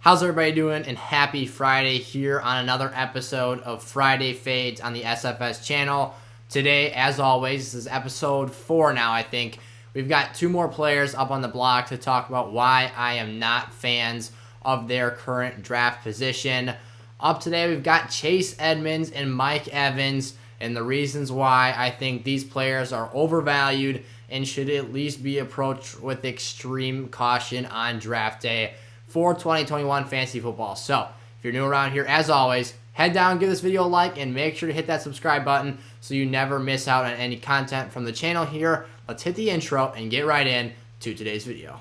How's everybody doing? And happy Friday here on another episode of Friday Fades on the SFS channel. Today, as always, this is episode 4 now, I think. We've got 2 more players up on the block to talk about why I am not fans of their current draft position. Up today, we've got Chase Edmonds and Mike Evans, and the reasons why I think these players are overvalued and should at least be approached with extreme caution on draft day for 2021 fantasy football. So, if you're new around here, as always, head down, give this video a like, and make sure to hit that subscribe button so you never miss out on any content from the channel here. Let's hit the intro and get right in to today's video.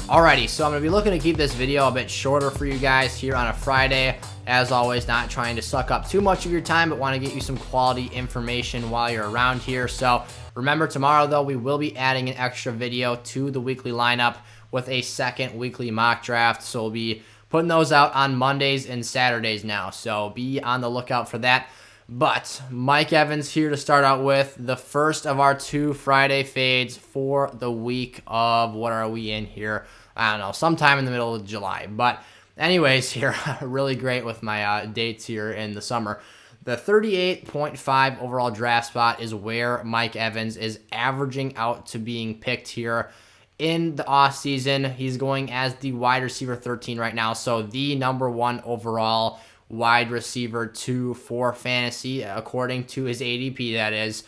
Alrighty, so I'm going to be looking to keep this video a bit shorter for you guys here on a Friday. As always, not trying to suck up too much of your time, but want to get you some quality information while you're around here. So remember, tomorrow, though, we will be adding an extra video to the weekly lineup with a second weekly mock draft. So we'll be putting those out on Mondays and Saturdays now. So be on the lookout for that. But Mike Evans here to start out with the first of our 2 Friday fades for the week of, what are we in here? I don't know, sometime in the middle of July. But anyways, here, really great with my dates here in the summer. The 38.5 overall draft spot is where Mike Evans is averaging out to being picked here in the offseason. He's going as the wide receiver 13 right now, so the number 1 overall wide receiver 2 for fantasy, according to his ADP, that is.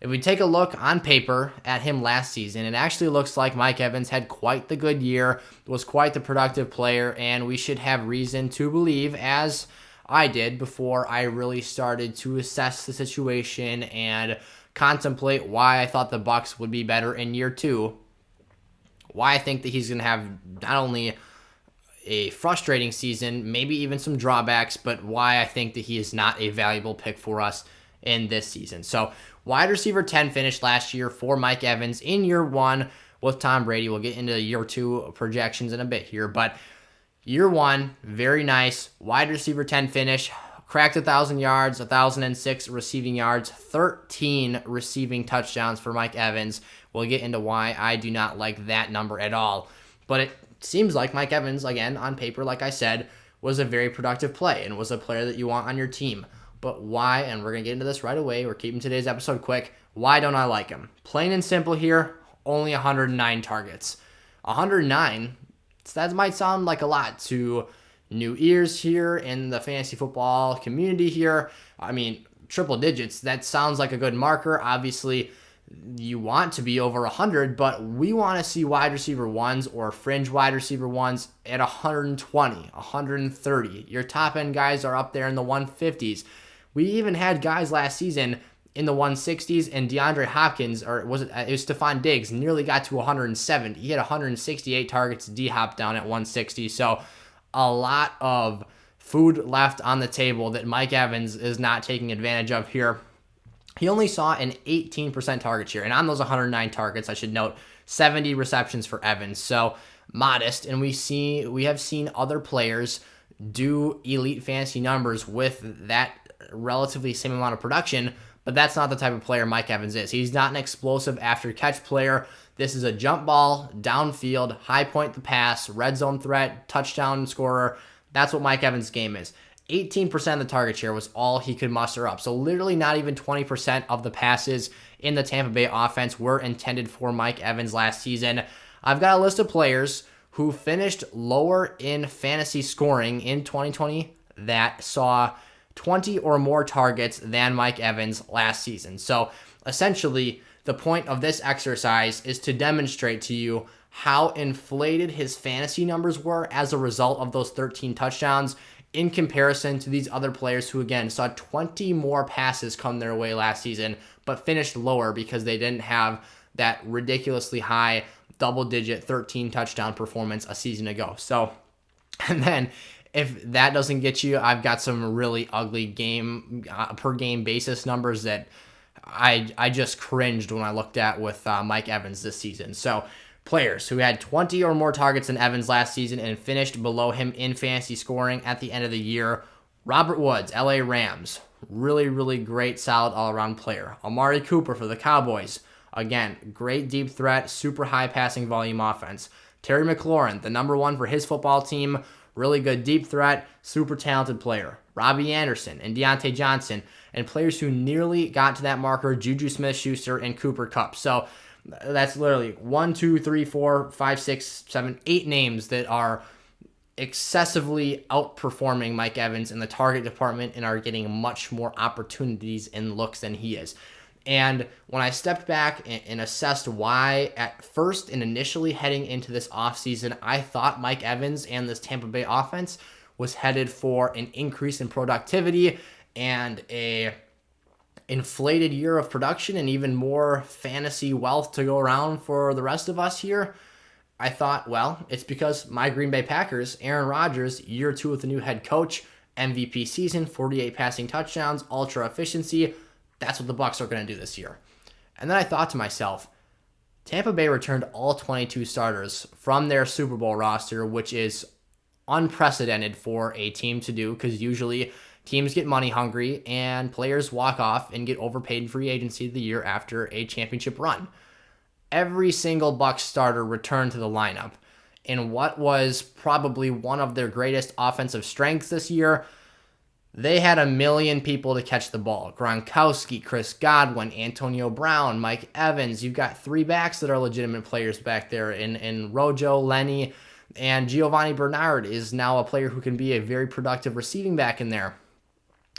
If we take a look on paper at him last season, it actually looks like Mike Evans had quite the good year, was quite the productive player, and we should have reason to believe, as I did before I really started to assess the situation and contemplate why I thought the Bucs would be better in year 2, why I think that he's going to have not only a frustrating season, maybe even some drawbacks, but why I think that he is not a valuable pick for us in this season. So wide receiver 10 finished last year for Mike Evans in year 1 with Tom Brady. We'll get into year 2 projections in a bit here, but year 1, very nice. Wide receiver 10 finish, cracked 1,000 yards, 1,006 receiving yards, 13 receiving touchdowns for Mike Evans. We'll get into why I do not like that number at all. But it seems like Mike Evans, again, on paper, like I said, was a very productive play and was a player that you want on your team. But why, and we're going to get into this right away, we're keeping today's episode quick, why don't I like him? Plain and simple here, only 109 targets. 109, that might sound like a lot to new ears here in the fantasy football community here. I mean, triple digits, that sounds like a good marker. Obviously, you want to be over 100, but we want to see wide receiver 1s or fringe wide receiver 1s at 120, 130. Your top end guys are up there in the 150s. We even had guys last season in the 160s, and DeAndre Hopkins, or was it was Stephon Diggs, nearly got to 170. He had 168 targets, D-Hop down at 160. So a lot of food left on the table that Mike Evans is not taking advantage of here. He only saw an 18% target share, and on those 109 targets, I should note, 70 receptions for Evans. So modest, and we have seen other players do elite fantasy numbers with that relatively same amount of production, but that's not the type of player Mike Evans is. He's not an explosive after-catch player. This is a jump ball, downfield, high point the pass, red zone threat, touchdown scorer. That's what Mike Evans' game is. 18% of the target share was all he could muster up. So literally not even 20% of the passes in the Tampa Bay offense were intended for Mike Evans last season. I've got a list of players who finished lower in fantasy scoring in 2020 that saw 20 or more targets than Mike Evans last season. So essentially, the point of this exercise is to demonstrate to you how inflated his fantasy numbers were as a result of those 13 touchdowns in comparison to these other players who, again, saw 20 more passes come their way last season, but finished lower because they didn't have that ridiculously high double-digit 13 touchdown performance a season ago. So, and then if that doesn't get you, I've got some really ugly game per game basis numbers that I just cringed when I looked at with Mike Evans this season. So players who had 20 or more targets than Evans last season and finished below him in fantasy scoring at the end of the year: Robert Woods, LA Rams; really, really great, solid all-around player. Amari Cooper for the Cowboys. Again, great deep threat, super high passing volume offense. Terry McLaurin, the number one for his football team, really good deep threat, super talented player. Robbie Anderson and Deontay Johnson, and players who nearly got to that marker, Juju Smith-Schuster and Cooper Kupp. So that's literally 1, 2, 3, 4, 5, 6, 7, 8 names that are excessively outperforming Mike Evans in the target department and are getting much more opportunities and looks than he is. And when I stepped back and assessed why at first and initially heading into this offseason, I thought Mike Evans and this Tampa Bay offense was headed for an increase in productivity and a inflated year of production and even more fantasy wealth to go around for the rest of us here, I thought, well, it's because my Green Bay Packers, Aaron Rodgers, year 2 with the new head coach, MVP season, 48 passing touchdowns, ultra efficiency. That's what the Bucs are going to do this year. And then I thought to myself, Tampa Bay returned all 22 starters from their Super Bowl roster, which is unprecedented for a team to do because usually teams get money hungry and players walk off and get overpaid in free agency the year after a championship run. Every single Bucs starter returned to the lineup in what was probably one of their greatest offensive strengths this year. They had 1 million people to catch the ball. Gronkowski, Chris Godwin, Antonio Brown, Mike Evans. You've got 3 backs that are legitimate players back there in Rojo, Lenny, and Giovanni Bernard is now a player who can be a very productive receiving back in there.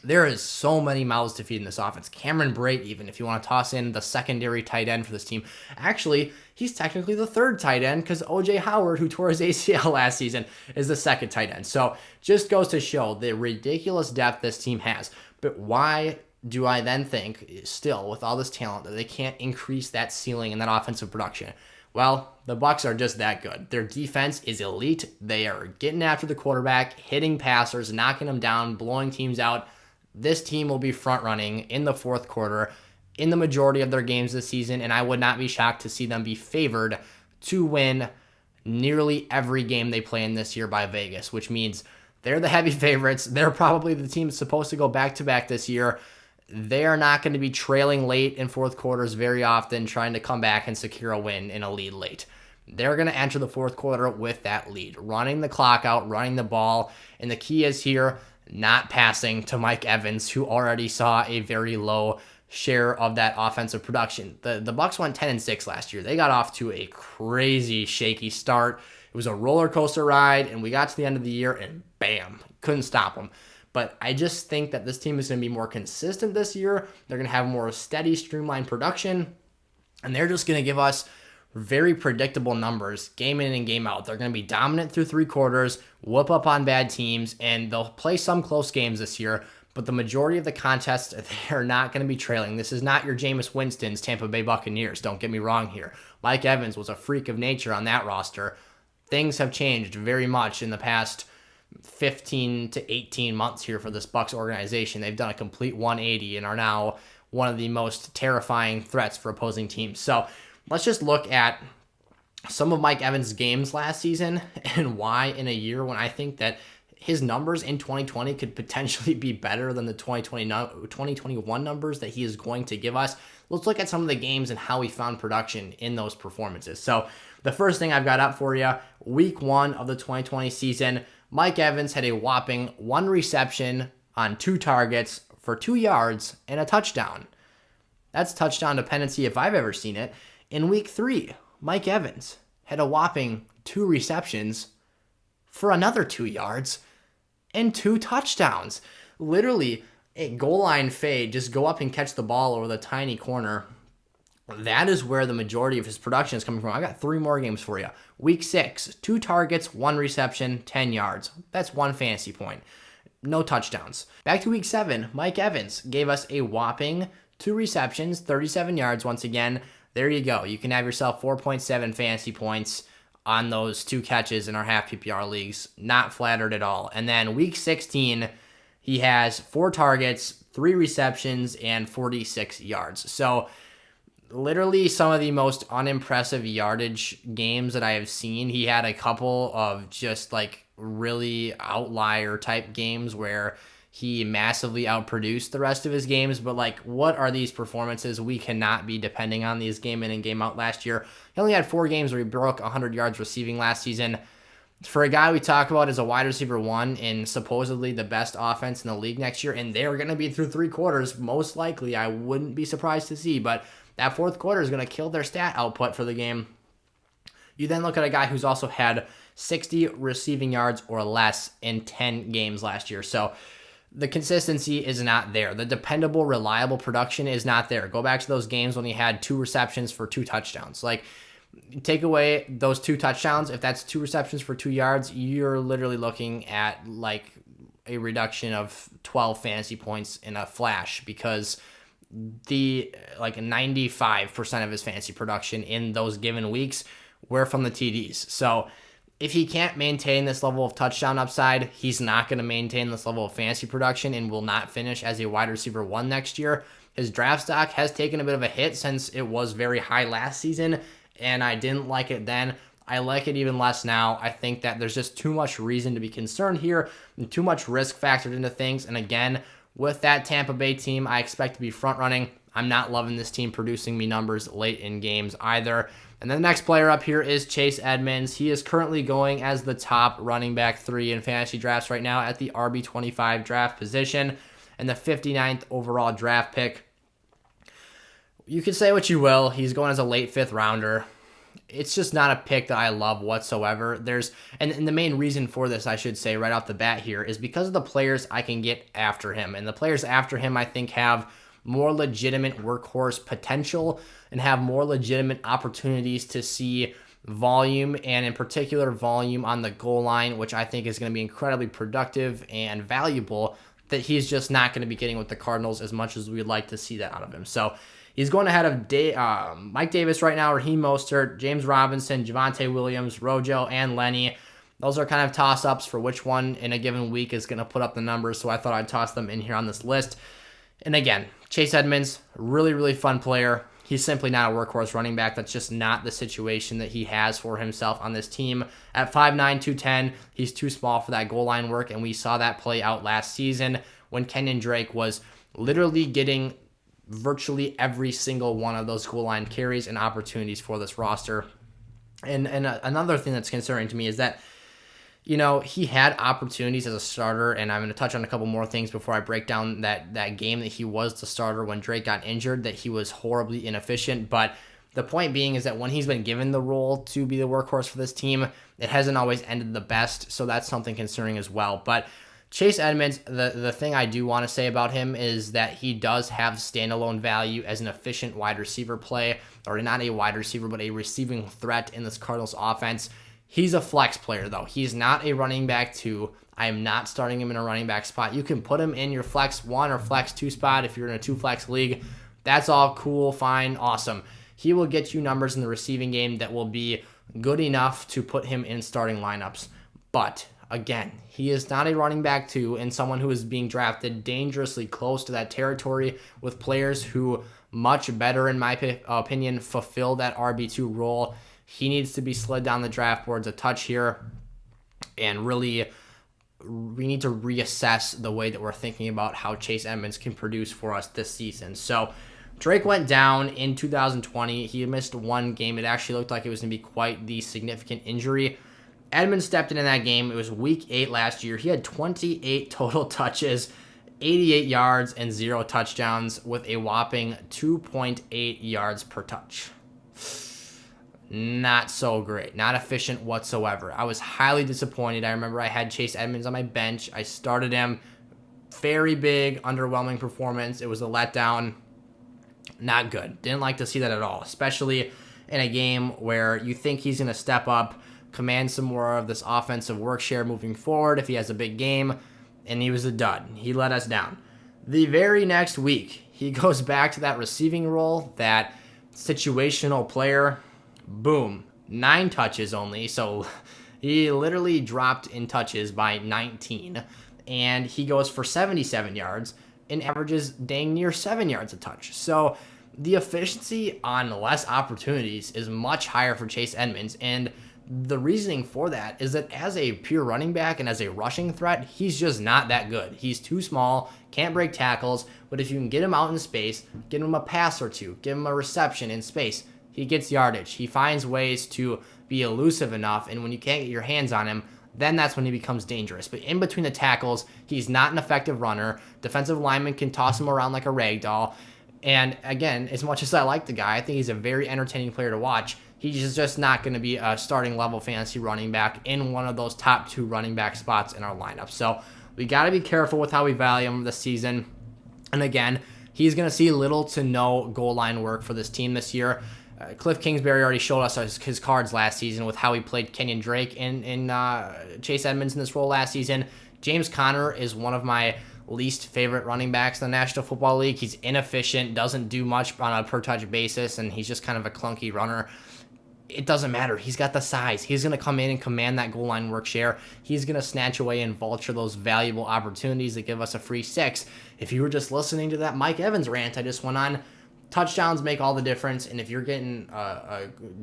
There is so many mouths to feed in this offense. Cameron Brate, even, if you want to toss in the secondary tight end for this team. Actually, he's technically the 3rd tight end because O.J. Howard, who tore his ACL last season, is the 2nd tight end. So just goes to show the ridiculous depth this team has. But why do I then think, still, with all this talent, that they can't increase that ceiling and that offensive production? Well, the Bucs are just that good. Their defense is elite. They are getting after the quarterback, hitting passers, knocking them down, blowing teams out. This team will be front-running in the 4th quarter in the majority of their games this season, and I would not be shocked to see them be favored to win nearly every game they play in this year by Vegas, which means they're the heavy favorites. They're probably the team supposed to go back-to-back this year. They are not going to be trailing late in 4th quarters very often, trying to come back and secure a win in a lead late. They're going to enter the 4th quarter with that lead, running the clock out, running the ball, and the key is here, not passing to Mike Evans, who already saw a very low share of that offensive production. The Bucs went 10-6 last year. They got off to a crazy shaky start. It was a roller coaster ride, and we got to the end of the year, and bam, couldn't stop them. But I just think that this team is going to be more consistent this year. They're going to have more steady, streamlined production, and they're just going to give us very predictable numbers game in and game out. They're going to be dominant through 3 quarters, whoop up on bad teams, and they'll play some close games this year, but the majority of the contests, they're not going to be trailing. This is not your Jameis Winston's Tampa Bay Buccaneers. Don't get me wrong here. Mike Evans was a freak of nature on that roster. Things have changed very much in the past 15 to 18 months here for this Bucs organization. They've done a complete 180 and are now one of the most terrifying threats for opposing teams. So let's just look at some of Mike Evans' games last season and why in a year when I think that his numbers in 2020 could potentially be better than the 2021 numbers that he is going to give us. Let's look at some of the games and how he found production in those performances. So the first thing I've got up for you, week 1 of the 2020 season, Mike Evans had a whopping 1 reception on 2 targets for 2 yards and a touchdown. That's touchdown dependency if I've ever seen it. In week 3, Mike Evans had a whopping 2 receptions for another 2 yards and 2 touchdowns. Literally, a goal line fade, just go up and catch the ball over the tiny corner. That is where the majority of his production is coming from. I got 3 more games for you. Week 6, 2 targets, 1 reception, 10 yards. That's 1 fantasy point. No touchdowns. Back to week 7, Mike Evans gave us a whopping 2 receptions, 37 yards once again. There you go. You can have yourself 4.7 fantasy points on those 2 catches in our half PPR leagues. Not flattered at all. And then week 16, he has 4 targets, 3 receptions, and 46 yards. So literally some of the most unimpressive yardage games that I have seen. He had a couple of just like really outlier type games where he massively outproduced the rest of his games, but like, what are these performances? We cannot be depending on these game in and game out last year. He only had 4 games where he broke 100 yards receiving last season. For a guy we talk about as a wide receiver 1 in supposedly the best offense in the league next year, and they're going to be through 3 quarters, most likely, I wouldn't be surprised to see, but that 4th quarter is going to kill their stat output for the game. You then look at a guy who's also had 60 receiving yards or less in 10 games last year. So the consistency is not there. The dependable, reliable production is not there. Go back to those games when he had 2 receptions for 2 touchdowns. Like, take away those 2 touchdowns. If that's 2 receptions for 2 yards, you're literally looking at like a reduction of 12 fantasy points in a flash, because the like 95% of his fantasy production in those given weeks were from the TDs. So if he can't maintain this level of touchdown upside, he's not going to maintain this level of fantasy production and will not finish as a wide receiver 1 next year. His draft stock has taken a bit of a hit since it was very high last season, and I didn't like it then. I like it even less now. I think that there's just too much reason to be concerned here and too much risk factored into things. And again, with that Tampa Bay team, I expect to be front running. I'm not loving this team producing me numbers late in games either. And then the next player up here is Chase Edmonds. He is currently going as the top running back 3 in fantasy drafts right now at the RB25 draft position and the 59th overall draft pick. You can say what you will. He's going as a late 5th rounder. It's just not a pick that I love whatsoever. And the main reason for this, I should say right off the bat here, is because of the players I can get after him. And the players after him, I think, have more legitimate workhorse potential and have more legitimate opportunities to see volume, and in particular volume on the goal line, which I think is going to be incredibly productive and valuable, that he's just not going to be getting with the Cardinals as much as we'd like to see that out of him. So he's going ahead of Mike Davis right now, Raheem Mostert, James Robinson, Javonte Williams, Rojo, and Lenny. Those are kind of toss-ups for which one in a given week is going to put up the numbers, so I thought I'd toss them in here on this list. And again, Chase Edmonds, really, really fun player. He's simply not a workhorse running back. That's just not the situation that he has for himself on this team. At 5'9", 210, he's too small for that goal line work, and we saw that play out last season when Kenyon Drake was literally getting virtually every single one of those goal line carries and opportunities for this roster. And another thing that's concerning to me is that, you know, he had opportunities as a starter, and I'm going to touch on a couple more things before I break down that game that he was the starter when Drake got injured, that he was horribly inefficient. But the point being is that when he's been given the role to be the workhorse for this team, it hasn't always ended the best, so that's something concerning as well. But Chase Edmonds, the thing I do want to say about him is that he does have standalone value as an efficient wide receiver play, or not a wide receiver, but a receiving threat in this Cardinals offense. He's a flex player, though. He's not a running back 2. I am not starting him in a running back spot. You can put him in your flex 1 or flex 2 spot if you're in a 2-flex league. That's all cool, fine, awesome. He will get you numbers in the receiving game that will be good enough to put him in starting lineups. But again, he is not a running back 2 and someone who is being drafted dangerously close to that territory with players who much better, in my opinion, fulfill that RB2 role. He needs to be slid down the draft boards a touch here, and really we need to reassess the way that we're thinking about how Chase Edmonds can produce for us this season. So Drake went down in 2020. He missed 1 game. It actually looked like it was going to be quite the significant injury. Edmonds stepped in that game. It was week 8 last year. He had 28 total touches, 88 yards, and 0 touchdowns with a whopping 2.8 yards per touch. Not so great. Not efficient whatsoever. I was highly disappointed. I remember I had Chase Edmonds on my bench. I started him. Very big, underwhelming performance. It was a letdown. Not good. Didn't like to see that at all, especially in a game where you think he's going to step up, command some more of this offensive work share moving forward if he has a big game, and he was a dud. He let us down. The very next week, he goes back to that receiving role, that situational player. Boom, 9 touches only, so he literally dropped in touches by 19, and he goes for 77 yards and averages dang near 7 yards a touch. So the efficiency on less opportunities is much higher for Chase Edmonds, and The reasoning for that is that as a pure running back and as a rushing threat, he's just not that good. He's too small, can't break tackles, but if you can get him out in space, give him a pass or two, give him a reception in space, he gets yardage. He finds ways to be elusive enough, and when you can't get your hands on him, then that's when he becomes dangerous. But in between the tackles, he's not an effective runner. Defensive linemen can toss him around like a rag doll. And again, as much as I like the guy, I think he's a very entertaining player to watch. He's just not going to be a starting level fantasy running back in one of those top 2 running back spots in our lineup. So we got to be careful with how we value him this season. And again, he's going to see little to no goal line work for this team this year. Cliff Kingsbury already showed us his cards last season with how he played Kenyon Drake and Chase Edmonds in this role last season. James Conner is one of my least favorite running backs in the National Football League. He's inefficient, doesn't do much on a per touch basis, and he's just kind of a clunky runner. It doesn't matter. He's got the size. He's going to come in and command that goal line work share. He's going to snatch away and vulture those valuable opportunities that give us a free 6. If you were just listening to that Mike Evans rant I just went on, touchdowns make all the difference, and if you're getting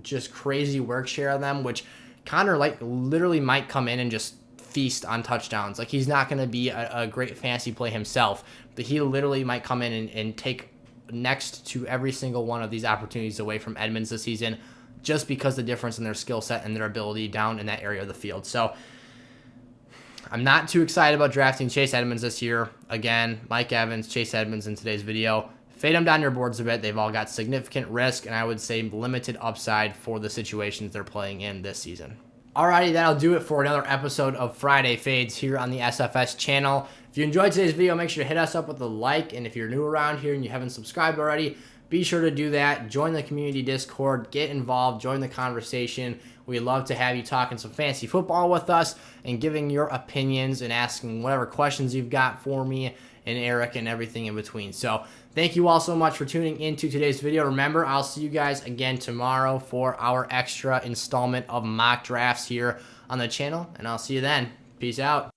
just crazy work share of them, which Connor literally might come in and just feast on touchdowns. Like, he's not going to be a great fantasy play himself, but he literally might come in and take next to every single one of these opportunities away from Edmonds this season, just because the difference in their skill set and their ability down in that area of the field. So I'm not too excited about drafting Chase Edmonds this year. Again, Mike Evans, Chase Edmonds in today's video. Fade them down your boards a bit. They've all got significant risk, and I would say limited upside for the situations they're playing in this season. Alrighty, that'll do it for another episode of Friday Fades here on the SFS channel. If you enjoyed today's video, make sure to hit us up with a like, and if you're new around here and you haven't subscribed already, be sure to do that. Join the community Discord, get involved, join the conversation. We'd love to have you talking some fantasy football with us and giving your opinions and asking whatever questions you've got for me and Eric and everything in between. So thank you all so much for tuning into today's video. Remember, I'll see you guys again tomorrow for our extra installment of mock drafts here on the channel, and I'll see you then. Peace out.